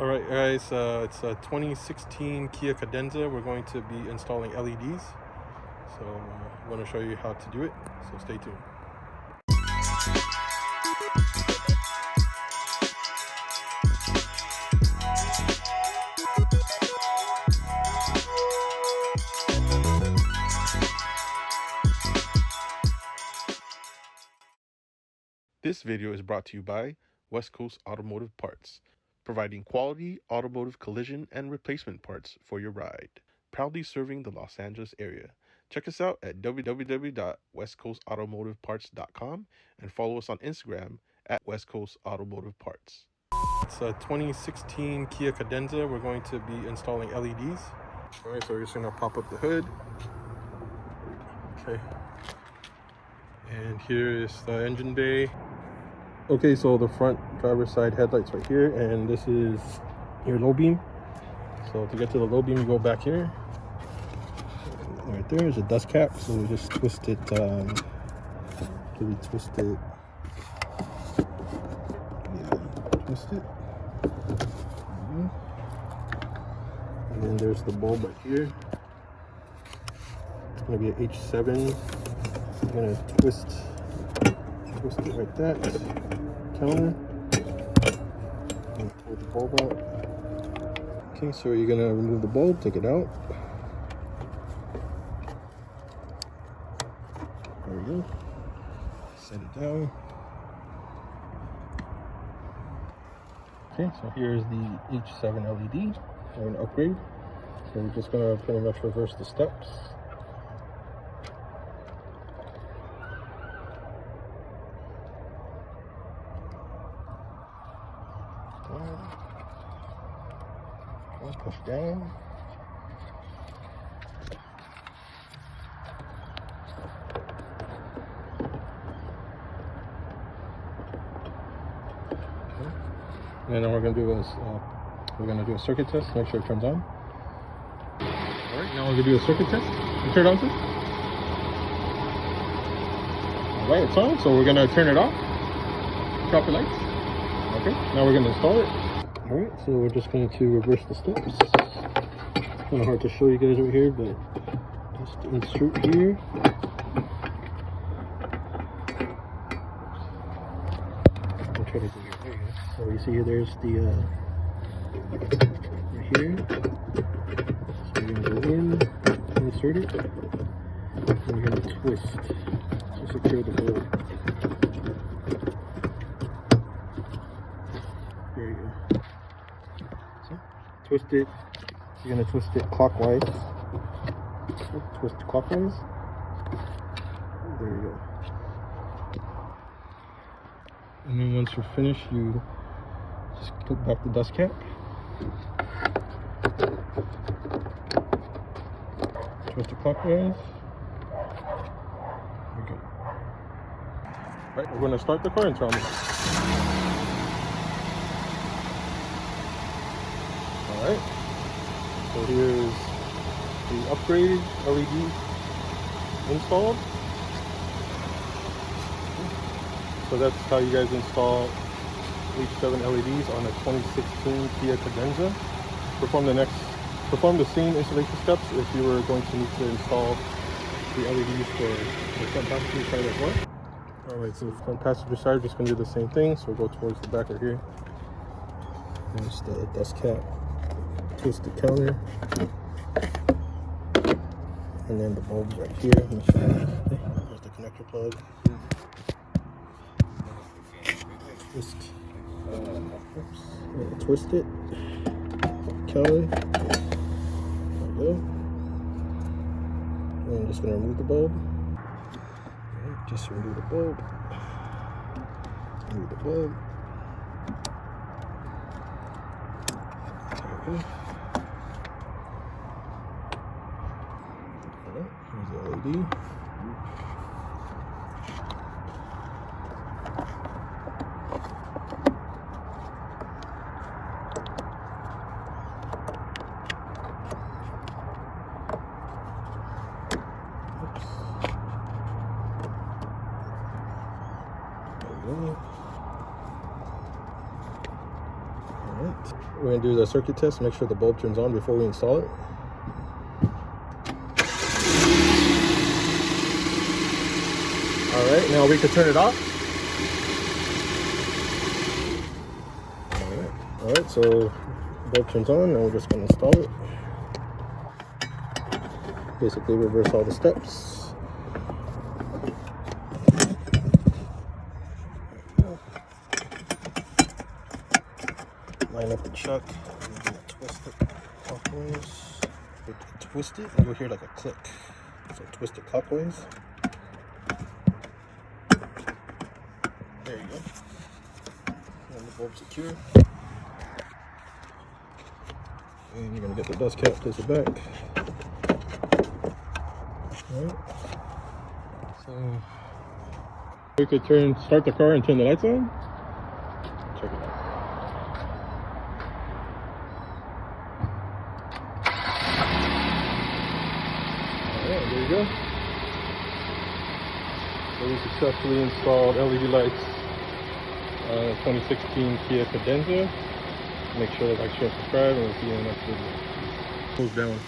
Alright guys, it's a 2016 Kia Cadenza. We're going to be installing LEDs. So I'm going to show you how to do it, so stay tuned. This video is brought to you by West Coast Automotive Parts, providing quality automotive collision and replacement parts for your ride. Proudly serving the Los Angeles area. Check us out at www.westcoastautomotiveparts.com and follow us on Instagram at West Coast Automotive Parts. It's a 2016 Kia Cadenza. We're going to be installing LEDs. Alright, so we're just going to pop up the hood. Okay. And here is the engine bay. Okay, so the front driver's side headlights right here, and this is your low beam. So to get to the low beam, you go back here. And right there is a dust cap, so we just twist it. Yeah, twist it. And then there's the bulb right here. It's gonna be an H7. I'm gonna twist it like that. Counter and pull the bulb out. Okay, so you're gonna remove the bulb, take it out. There we go. Set it down. Okay, so here's the H7 LED. We're gonna upgrade. So we're just gonna pretty much reverse the steps. Push down. Okay. And then we're gonna do a circuit test. Make sure it turns on. All right, now we're gonna do a circuit test. You turn it on, sir? All right, it's on. So we're gonna turn it off. Drop the lights. Okay. Now we're gonna install it. Alright, so we're just going to reverse the steps. It's kind of hard to show you guys right here, but just insert here. I'll try to do it. There you go. So you see here, there's the right here. So you're going to go in, insert it, and you're going to twist to secure the board. There you go. Twist it. You're gonna twist it clockwise. Twist clockwise. There you go. And then once you're finished, you just put back the dust cap. Twist it clockwise. Okay. Right, we're gonna start the car and turn on. Alright, so here's the upgraded LED installed. So that's how you guys install H7 LEDs on a 2016 Kia Cadenza. Perform the same installation steps if you were going to need to install the LEDs for the front passenger side as well. Alright, so the front passenger side, just going to do the same thing. So we'll go towards the back right here. There's the dust cap. Twist the counter, and then the bulbs right here. There's the connector plug. Twist it. Counter. There we go. And I'm just gonna remove the bulb. Okay, just remove the bulb. Remove the bulb. There we go. Here's the LED. Oops. There we go. Alright, we're going to do the circuit test, make sure the bulb turns on before we install it. Alright, now we can turn it off. Alright, so bulb turns on, now we're just going to install it. Basically reverse all the steps. Line up the chuck, and twist it clockwise. Twist it, and you'll hear like a click. So twist it clockwise. There you go. And the bulb's secure. And you're gonna get the dust cap, place it back. Alright. So we could start the car and turn the lights on. Check it out. Alright, there you go. So we successfully installed LED lights on a 2016 Kia Cadenza. Make sure to like, share, subscribe, and we'll see you in the next video. Move down.